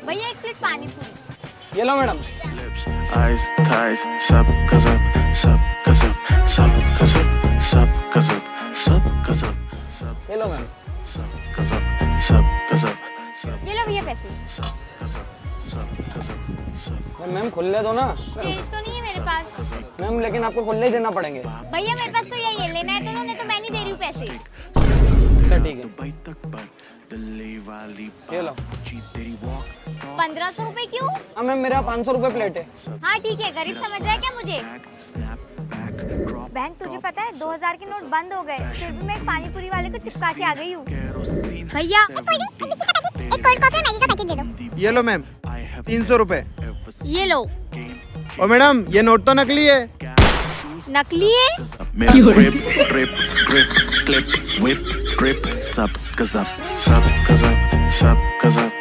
भैया 1 प्लेट पानी पूरी। ये लो madam. Eyes, thighs, sub, gazab, sub, gazab, sub, gazab, sub, gazab, sub, gazab, sub, ये लो ma'am. sub, gazab, sub, gazab, sub, ये लो भैया पैसे। sub, gazab, sub, gazab, sub, ma'am खुले दो ना चेंज तो नहीं है मेरे पास। मैम, लेकिन आपको खुले ही देना पड़ेंगे। भैया मेरे पास तो यही है, लेना है तो लो, नहीं तो मैं नहीं दे रही हूँ पैसे। अच्छा ठीक है, दुबई तक बल, दिल्ली वाली ये लो। बाबूजी तेरी walk, 1500 रुपए क्यों? हाँ मैम, मेरे यहाँ 500 रुपए प्लेट है। हाँ ठीक है, गरीब समझ रहा है क्या मुझे? back, snap back, drop, बहन तुझे पता है 2000 के नोट बंद हो गए, फिर भी मैं एक पानी पूरी वाले को चिपका के आ गई हूँ। kerosene, भैया एक कोल्ड कॉफी और मैगी का पैकेट दे दो। ये लो मैम, 300 रुपए। ये लो। और मैडम ये नोट तो नकली है। नकली है? मेरा grip, grip, grip, clip, whip, drip, sub, gazab, sub, gazab, sub, gazab,